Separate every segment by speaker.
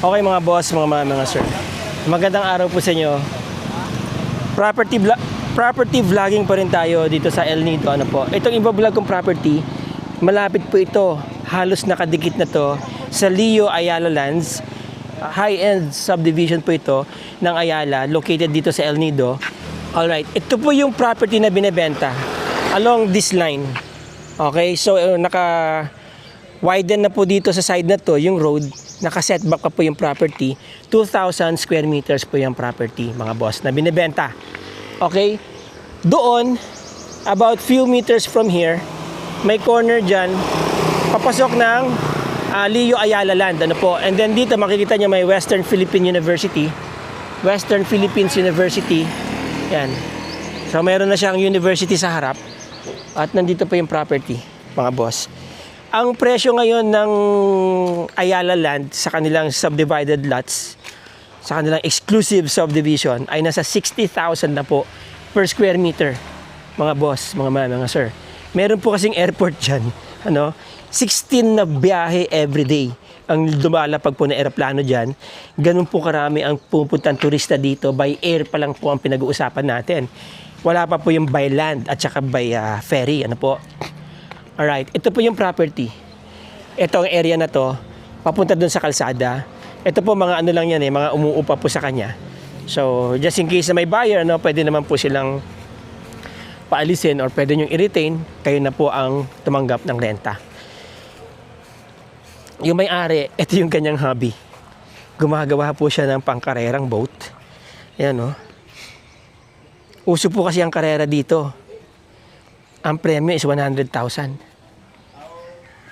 Speaker 1: Okay mga boss, mga sir. Magandang araw po sa inyo. Property vlogging pa rin tayo dito sa El Nido. Ano po? Itong iba-vlog kong property, malapit po ito. Halos nakadikit na to sa Leo Ayala Lands. High-end subdivision po ito ng Ayala, located dito sa El Nido. Alright, ito po yung property na binebenta along this line. Okay, so naka-widen na po dito sa side na to, yung road. Naka-setback pa po yung property. 2,000 square meters po yung property, mga boss, na binebenta. Okay? Doon, about few meters from here, may corner dyan, papasok ng Leo Ayala Land. Ano po? And then dito, makikita nyo may Western Philippines University. Western Philippines University. Yan. So, meron na siyang university sa harap. At nandito po yung property, mga boss. Ang presyo ngayon ng Ayala Land sa kanilang subdivided lots, sa kanilang exclusive subdivision, ay nasa 60,000 na po per square meter, mga boss, mga sir. Meron po kasing airport dyan, 16 na biyahe everyday ang dumalapag po na eroplano dyan. Ganun po karami ang pupuntang turista dito. By air pa lang po ang pinag-uusapan natin. Wala pa po yung by land at saka by ferry. Ano po? Alright, ito po yung property. Ito ang area na to, papunta dun sa kalsada. Ito po mga ano lang yan mga umuupa po sa kanya. So, just in case na may buyer, pwede naman po silang paalisin or pwede nyong i-retain, kayo na po ang tumanggap ng renta. Yung may-ari, ito yung kanyang hobby. Gumagawa po siya ng pangkarerang boat. Ayan, Uso po kasi ang karera dito. Ang premyo is 100,000.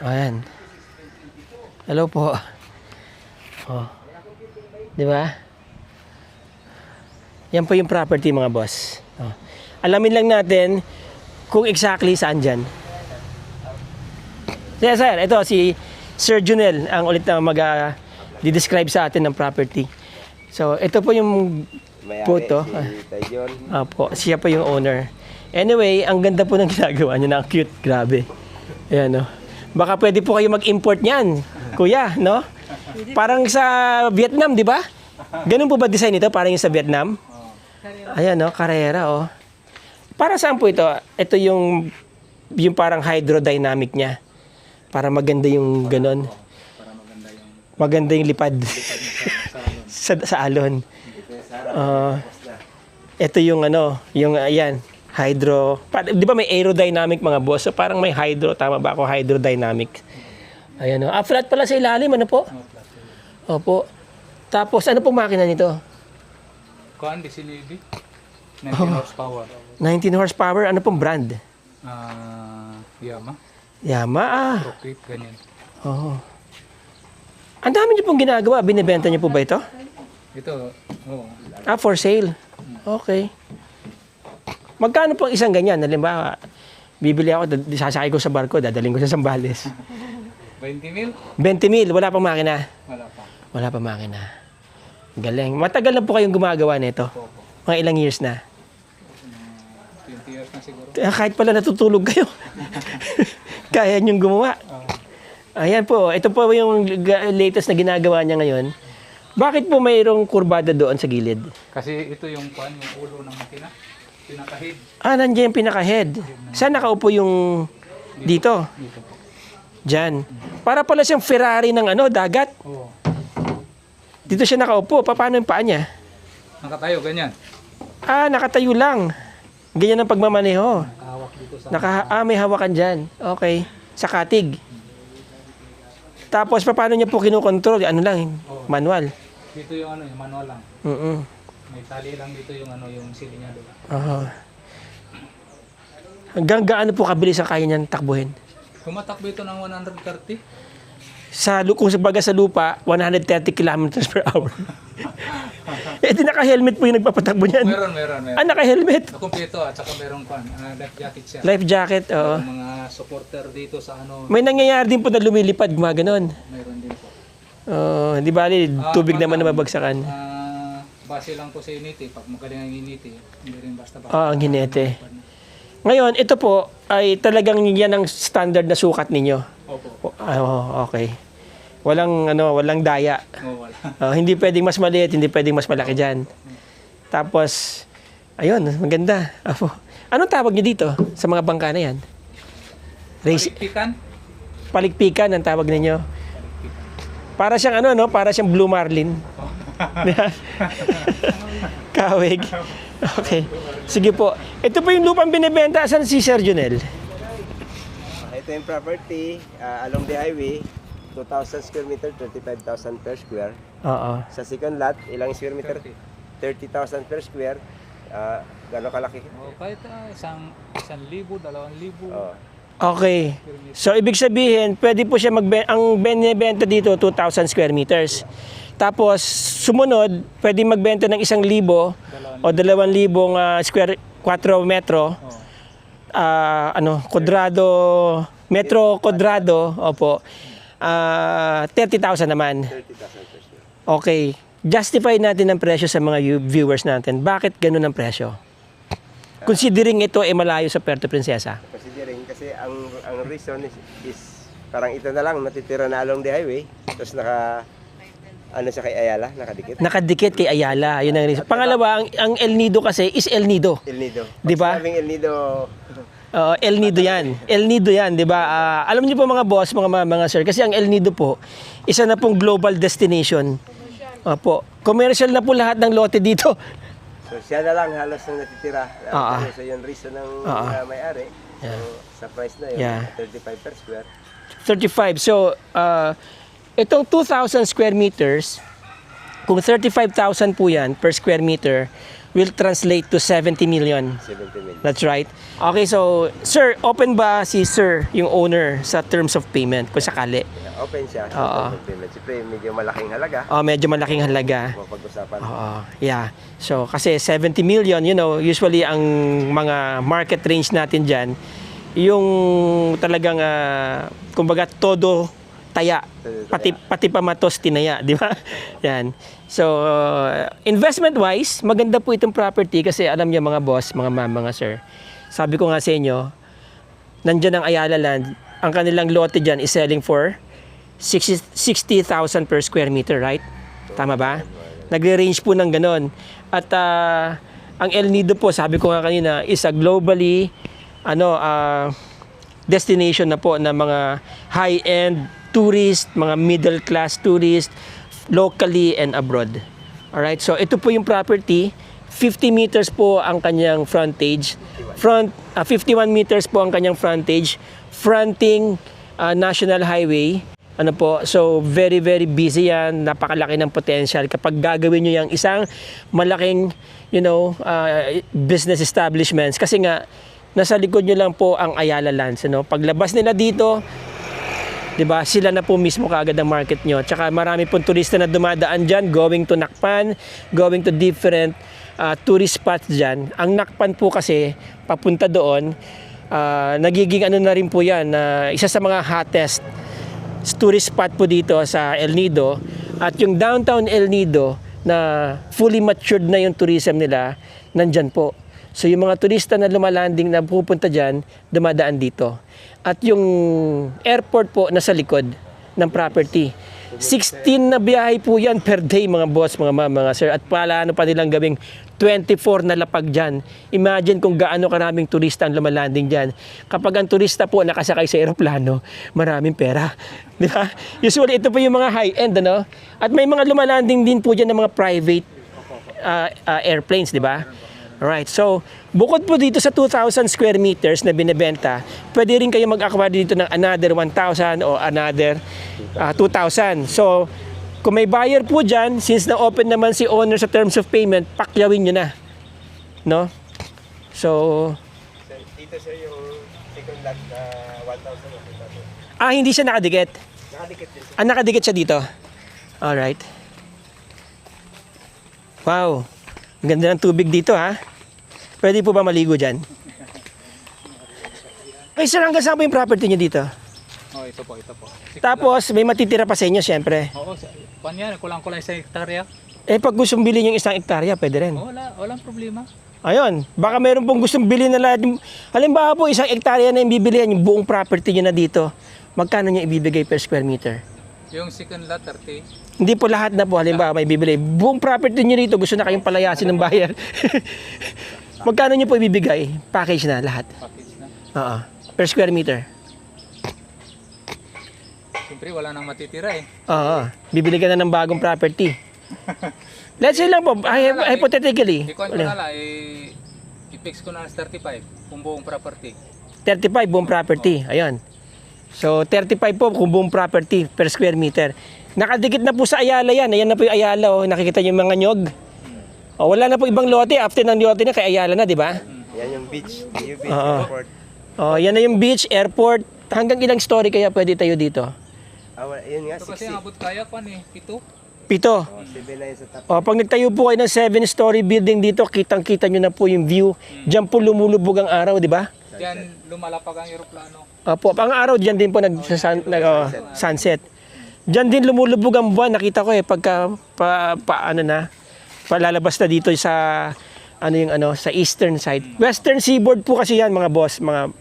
Speaker 1: Ayan. Hello po. Oh. Di ba? Yan po yung property, mga boss. Oh. Alamin lang natin kung exactly saan dyan. Yes, sir. Ito si Sir Junel ang ulit na mag-describe sa atin ng property. So, ito po yung photo. Opo, siya po yung owner. Anyway, ang ganda po ng ginagawa niya. Ang cute, grabe. Ayan, Baka pwede po kayo mag-import niyan, kuya, Parang sa Vietnam, di ba? Ganun po ba design ito? Parang yung sa Vietnam? Ayan, karera, Para saan po ito? Ito yung parang hydrodynamic niya. Para maganda yung ganon. Maganda yung lipad. sa alon. Ito yung ayan. Hydro. Di ba may aerodynamic, mga boss? So parang may hydro. Tama ba ako? Hydrodynamic. Ayan, flat pala sa ilalim. Ano po? Opo. Tapos, ano pong makina nito?
Speaker 2: Kuan, DCLD. 19 horsepower.
Speaker 1: 19 horsepower. Ano pong brand?
Speaker 2: Yamaha.
Speaker 1: Yamaha.
Speaker 2: Rocket, ganyan.
Speaker 1: Oo. Ang dami niyo pong ginagawa. Binibenta niyo po ba ito?
Speaker 2: Ito,
Speaker 1: For sale. Okay. Magkano pong isang ganyan? Halimbawa, bibili ako, sasakay ko sa barko, dadaling ko sa Zambales.
Speaker 2: 20,000?
Speaker 1: 20,000, wala pang makina?
Speaker 2: Wala pa.
Speaker 1: Wala pang makina. Galing. Matagal na po kayong gumagawa nito? Mga ilang years na?
Speaker 2: 20 years na siguro.
Speaker 1: Kahit pala natutulog kayo. Kaya niyong gumawa. Ayan po, ito po yung latest na ginagawa niya ngayon. Bakit po mayroong kurbada doon sa gilid?
Speaker 2: Kasi ito yung kuan, yung ulo ng makina. Pinaka-head.
Speaker 1: Nandiyan yung pinaka-head. Saan nakaupo yung dito?
Speaker 2: Dito po.
Speaker 1: Diyan. Para pala siyang Ferrari ng dagat.
Speaker 2: Oo.
Speaker 1: Dito siya nakaupo. Paano yung paa niya?
Speaker 2: Nakatayo, ganyan.
Speaker 1: Nakatayo lang. Ganyan ang pagmamaneho.
Speaker 2: Nakahawak dito sa...
Speaker 1: May hawakan dyan. Okay. Sa katig. Tapos, paano niya po kinukontrol? Ano lang? Manual.
Speaker 2: Dito yung yung manual lang. May tali lang dito yung yung silinyado.
Speaker 1: Hanggang gaano po kabilis ang kaya niyan takbuhin?
Speaker 2: Tumatakbo ito ng 130.
Speaker 1: Kung sa lupa, 130 kilometers per hour. Di naka-helmet po yung nagpapatakbo niyan.
Speaker 2: Meron.
Speaker 1: Naka-helmet.
Speaker 2: Nakumpleto at saka meron life jacket siya.
Speaker 1: Life jacket, oo.
Speaker 2: Yung mga supporter dito sa
Speaker 1: May nangyayari din po na lumilipad, gumaganon.
Speaker 2: Meron din po.
Speaker 1: Di bali, tubig naman na mabagsakan.
Speaker 2: Base lang po sa initi. Pag magaling ang initi, hindi rin basta-basta.
Speaker 1: Ang ginete. Ngayon, ito po ay talagang yan ang standard na sukat ninyo.
Speaker 2: Opo.
Speaker 1: Okay. walang daya.
Speaker 2: Oh, wala.
Speaker 1: Hindi pwedeng mas maliit, hindi pwedeng mas malaki diyan. Tapos ayun, maganda. Anong tawag niyo dito sa mga bangka na 'yan?
Speaker 2: Palikpikan?
Speaker 1: Palikpikan ang tawag ninyo. Para siyang para siyang Blue Marlin. Kawig. Okay. Sige po. Ito po yung lupang binebenta. Saan si Sir Junel?
Speaker 3: Ito yung property along the highway, 2,000 square meter, 35,000 per square.
Speaker 1: Oo.
Speaker 3: Sa second lot, ilang square meter? 30,000 per square. Gano'ng kalaki?
Speaker 2: Oh, kahit isang 1,000, 2,000.
Speaker 3: Oh.
Speaker 1: Okay. So, ibig sabihin, pwede po siya ang binebenta dito, 2,000 square meters. Tapos, sumunod, pwede magbenta ng 1,000 o 2,000 square 4 metro. Kwadrado, metro kwadrado, opo. 30,000 naman.
Speaker 3: 30,000 per square.
Speaker 1: Okay. Justify natin ang presyo sa mga viewers natin. Bakit ganun ang presyo? Considering ito ay malayo sa Puerto Princesa.
Speaker 3: Considering kasi ang reason is parang ito na lang natitira na along the highway. Tapos siya kay Ayala, nakadikit.
Speaker 1: Nakadikit kay Ayala. Yun ang reason. Pangalawa, ang El Nido kasi is El Nido.
Speaker 3: El Nido.
Speaker 1: Di ba?
Speaker 3: Pag sinabing El Nido,
Speaker 1: El Nido yan. El Nido yan, di ba? Alam niyo po mga boss, mga sir, kasi ang El Nido po, isa na pong global destination. Opo. Commercial na po lahat ng lote dito.
Speaker 3: so siya na lang halos ang natitira. So yung reason ng may-ari. So sa price na yun, 35 per square.
Speaker 1: 35. So, itong 2,000 square meters, kung 35,000 po yan per square meter, will translate to 70 million.
Speaker 3: 70 million.
Speaker 1: That's right. Okay, so, sir, open ba si sir, yung owner, sa terms of payment, kung sakali?
Speaker 3: Open siya. Siyempre, medyo malaking halaga.
Speaker 1: Medyo malaking halaga.
Speaker 3: Mapag-usapan.
Speaker 1: Yeah. So, kasi 70 million, usually ang mga market range natin dyan, yung talagang, kumbaga, todo taya. Pati pamatos tinaya, di ba? Yan. So, investment-wise, maganda po itong property kasi alam niyo mga boss, mga ma'am, mga sir. Sabi ko nga sa inyo, nandyan ang Ayala Land, ang kanilang lote dyan is selling for 60,000 per square meter, right? Tama ba? Nagre-range po ng ganon. At ang El Nido po, sabi ko nga kanina, is a globally destination na po ng mga high-end tourist, mga middle class tourist, locally and abroad. Alright, so ito po yung property. 50 meters po ang kanyang frontage. 51 meters po ang kanyang frontage. Fronting National Highway. So very very busy yan. Napakalaki ng potential. Kapag gagawin nyo yung isang malaking, business establishments. Kasi nga, nasa likod nyo lang po ang Ayala Lands. Paglabas nila dito, diba, sila na po mismo kaagad ang market nyo. Tsaka marami pong turista na dumadaan dyan, going to Nakpan, going to different tourist spots dyan. Ang Nakpan po kasi, papunta doon, nagiging na rin po yan, isa sa mga hottest tourist spot po dito sa El Nido. At yung downtown El Nido, na fully matured na yung tourism nila, nandyan po. So yung mga turista na lumalanding na pupunta dyan, dumadaan dito. At yung airport po nasa likod ng property. 16 na biyahe po yan per day mga boss, mga sir. At plano pa nilang gawing 24 na lapag dyan. Imagine kung gaano karaming turista ang lumalanding dyan. Kapag ang turista po nakasakay sa aeroplano, maraming pera. Di ba? Usually ito po yung mga high-end. At may mga lumalanding din po dyan ng mga private airplanes, di ba? Alright, so bukod po dito sa 2,000 square meters na binebenta, pwede rin kayo mag-acquire dito ng another 1,000 o another 2,000. So, kung may buyer po dyan, since na-open naman si owner sa terms of payment, pakyawin nyo na. No? So,
Speaker 3: dito sir yung second lot 1,000 o 2,000.
Speaker 1: hindi siya nakadikit.
Speaker 3: Nakadikit din sir.
Speaker 1: Nakadikit siya dito. Alright. Wow. Ang ganda ng tubig dito, ha? Pwede po ba maligo dyan? Okay, sir, hanggang saan po yung property nyo dito?
Speaker 2: Ito po.
Speaker 1: Tapos, may matitira pa sa inyo, siyempre.
Speaker 2: Oo, yan, kulang-kulang sa hektarya.
Speaker 1: Pag gustong bilhin yung 1 hektarya, pwede rin.
Speaker 2: Walang problema.
Speaker 1: Ayun, baka meron pong gustong bilhin na lahat. Halimbawa po, 1 hektarya na yung bibilihan, yung buong property nyo na dito. Magkano nyo ibibigay per square meter?
Speaker 2: Yung second lot, 30.
Speaker 1: Hindi po lahat na po. Halimbawa, may bibili. Buong property nyo rito, gusto na kayong palayasin ng buyer. Magkano nyo po ibibigay? Package na, lahat.
Speaker 2: Package na.
Speaker 1: Oo. Per square meter.
Speaker 2: Siyempre, wala nang matitira eh.
Speaker 1: Oo. Bibili ka na ng bagong property. Let's say lang po, hypothetically.
Speaker 2: Ikuan ko na lang, i-fix ko na lang 35 kung buong property.
Speaker 1: 35 buong property. Ayun. So, 35 po kung buong property per square meter. Nakadikit na po sa Ayala yan. Ayan na po yung Ayala. Oh. Nakikita niyo yung mga nyog. Oh, wala na po ibang lote. After ng lote na, kay Ayala na, di ba?
Speaker 3: Yan yung beach. Yung beach
Speaker 1: Oo.
Speaker 3: airport.
Speaker 1: Oh, yan na yung beach, airport. Hanggang ilang story kaya pwede tayo dito?
Speaker 3: Yun nga,
Speaker 2: Ito kasi
Speaker 3: 60.
Speaker 2: abot kaya ko eh, 7.
Speaker 1: 7.
Speaker 3: Oh, 7 na yun sa top.
Speaker 1: O, pag nagtayo po kayo ng 7-story building dito, kitang-kita nyo na po yung view. Diyan po lumulubog ang araw, di ba?
Speaker 2: Diyan lumalapag ang eroplano.
Speaker 1: Opo, ang araw diyan din po sunset. Diyan din lumulubog ang buwan. Nakita ko pagka palalabas na dito sa sa eastern side. Western seaboard po kasi yan mga boss, mga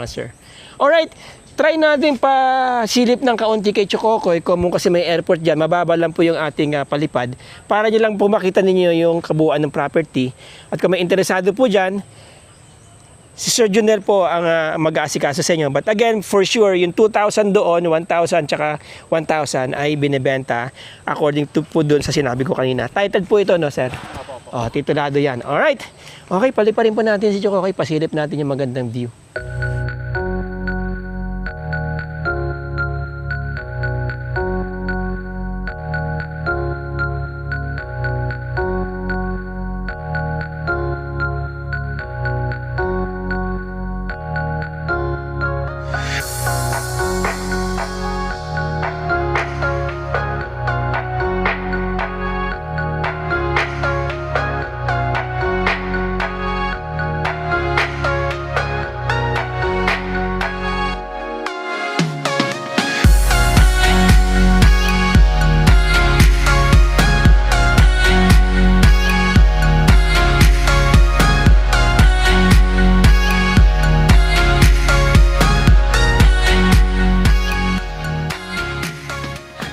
Speaker 1: sir. Alright, try natin pa silip ng kaunti kay Chokokoy kung kasi may airport diyan. Mababa lang po yung ating palipad para niyo lang po makita ninyo yung kabuuan ng property. At kung may interesado po diyan, si Sir Junel po ang mag-aasikaso sa inyo. But again, for sure, yung 2,000 doon, 1,000 tsaka 1,000 ay binibenta according to po doon sa sinabi ko kanina. Titled po ito, no, sir? Oh, titulado yan. Alright. Okay, paliparin po natin si Choco. Okay, pasilip natin yung magandang view.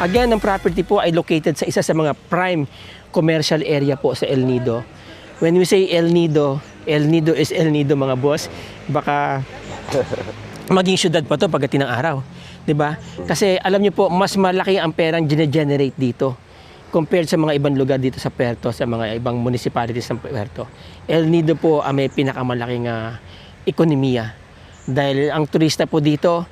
Speaker 1: Again, ang property po ay located sa isa sa mga prime commercial area po sa El Nido. When we say El Nido is El Nido mga boss. Baka maging syudad pa to pagdating ng araw. 'Di ba? Kasi alam niyo po, mas malaki ang perang generate dito compared sa mga ibang lugar dito sa Puerto, sa mga ibang municipalities ng Puerto. El Nido po ang may pinakamalaking ekonomiya. Dahil ang turista po dito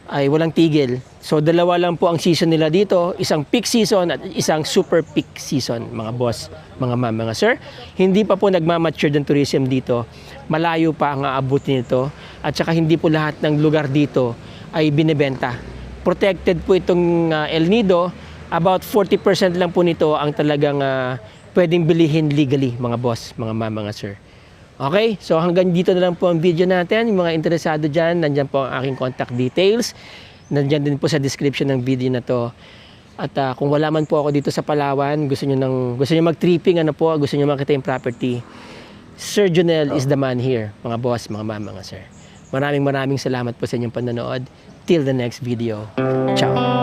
Speaker 1: ay walang tigil. So dalawa lang po ang season nila dito, isang peak season at isang super peak season, mga boss, mga ma'am, mga sir. Hindi pa po nagmamature ng tourism dito. Malayo pa ang aabutin nito at saka hindi po lahat ng lugar dito ay binebenta. Protected po itong El Nido. About 40% lang po nito ang talagang pwedeng bilihin legally, mga boss, mga ma'am, mga sir. Okay, so hanggang dito na lang po ang video natin. Yung mga interesado dyan, nandyan po ang aking contact details. Nandyan din po sa description ng video na to. At kung wala man po ako dito sa Palawan, gusto nyo mag-tripping, gusto nyo makita yung property, Sir Junel is the man here, mga boss, mga ma'am, mga sir. Maraming salamat po sa inyong panonood. Till the next video. Ciao!